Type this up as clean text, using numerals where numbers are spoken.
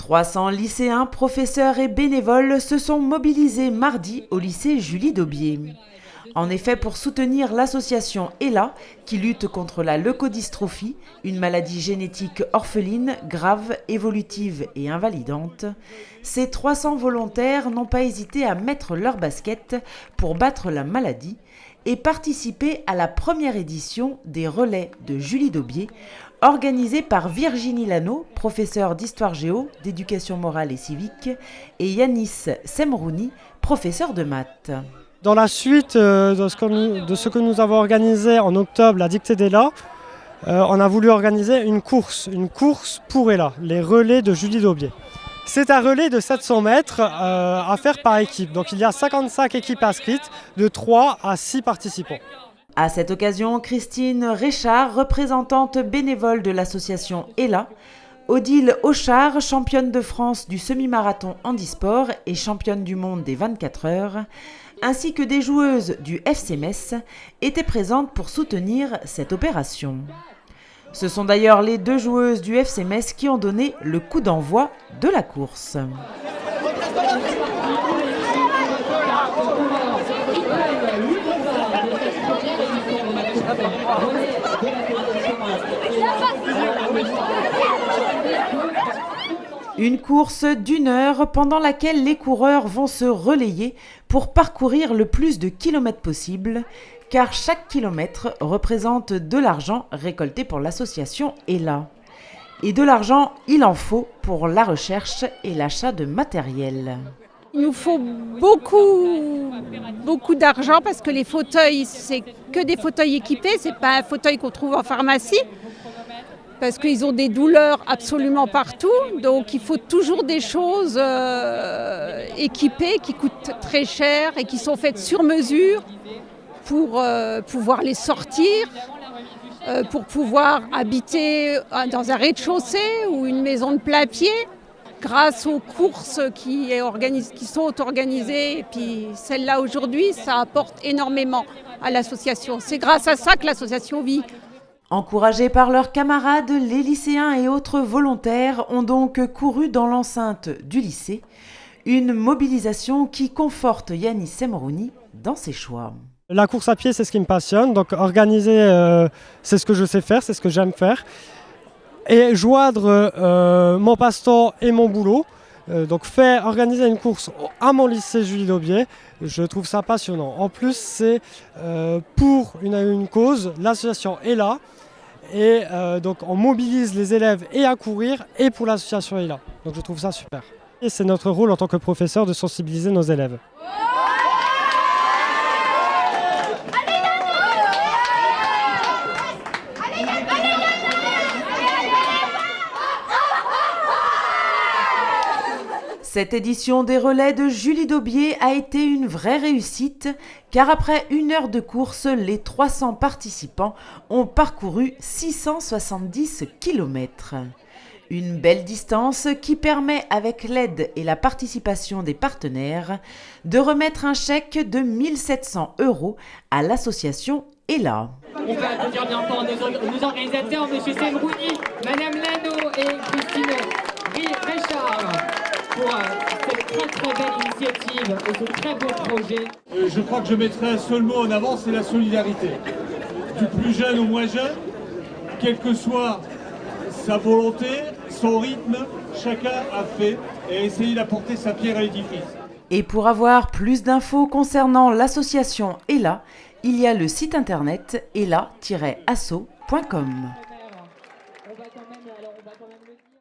300 lycéens, professeurs et bénévoles se sont mobilisés mardi au lycée Julie Daubié. En effet, pour soutenir l'association ELA, qui lutte contre la leucodystrophie, une maladie génétique orpheline, grave, évolutive et invalidante, ces 300 volontaires n'ont pas hésité à mettre leur basket pour battre la maladie et participer à la première édition des relais de Julie Daubié, organisée par Virginie Lano, professeure d'histoire géo, d'éducation morale et civique, et Yanis Semrouni, professeur de maths. Dans la suite de ce que nous avons organisé en octobre, la dictée d'ELA, on a voulu organiser une course pour ELA, les relais de Julie Daubié. C'est un relais de 700 mètres à faire par équipe. Donc il y a 55 équipes inscrites, de 3 à 6 participants. À cette occasion, Christine Réchard, représentante bénévole de l'association ELA, Odile Auchard, championne de France du semi-marathon handisport et championne du monde des 24 heures, ainsi que des joueuses du FC Metz, étaient présentes pour soutenir cette opération. Ce sont d'ailleurs les 2 joueuses du FC Metz qui ont donné le coup d'envoi de la course. Une course d'1 heure pendant laquelle les coureurs vont se relayer pour parcourir le plus de kilomètres possible, car chaque kilomètre représente de l'argent récolté pour l'association ELA. Et de l'argent, il en faut pour la recherche et l'achat de matériel. Il nous faut beaucoup d'argent parce que les fauteuils, c'est que des fauteuils équipés, c'est pas un fauteuil qu'on trouve en pharmacie. Parce qu'ils ont des douleurs absolument partout, donc il faut toujours des choses équipées qui coûtent très cher et qui sont faites sur mesure pour pouvoir les sortir, pour pouvoir habiter dans un rez-de-chaussée ou une maison de plein pied, grâce aux courses qui sont organisées. Et puis celle-là aujourd'hui, ça apporte énormément à l'association. C'est grâce à ça que l'association vit. Encouragés par leurs camarades, les lycéens et autres volontaires ont donc couru dans l'enceinte du lycée, une mobilisation qui conforte Yanis Semrouni dans ses choix. La course à pied, c'est ce qui me passionne, donc organiser, c'est ce que je sais faire, c'est ce que j'aime faire. Et joindre mon passe-temps et mon boulot, donc organiser une course à mon lycée Julie Daubié, je trouve ça passionnant. En plus, c'est pour une cause, l'association ELA, et donc on mobilise les élèves et à courir et pour l'association ELA. Donc je trouve ça super. Et c'est notre rôle en tant que professeur de sensibiliser nos élèves. Cette édition des relais de Julie Daubié a été une vraie réussite, car après 1 heure de course, les 300 participants ont parcouru 670 km. Une belle distance qui permet, avec l'aide et la participation des partenaires, de remettre un chèque de 1 700 € à l'association ELA. On va applaudir bien fort nos organisateurs, M. Semrouni, Mme Lano et Christine Réchard, pour cette très belle initiative et ce très beau projet. Je crois que je mettrai un seul mot en avant, c'est la solidarité. Du plus jeune au moins jeune, quelle que soit sa volonté, son rythme, chacun a fait et a essayé d'apporter sa pierre à l'édifice. Et pour avoir plus d'infos concernant l'association ELA, il y a le site internet ela-asso.com.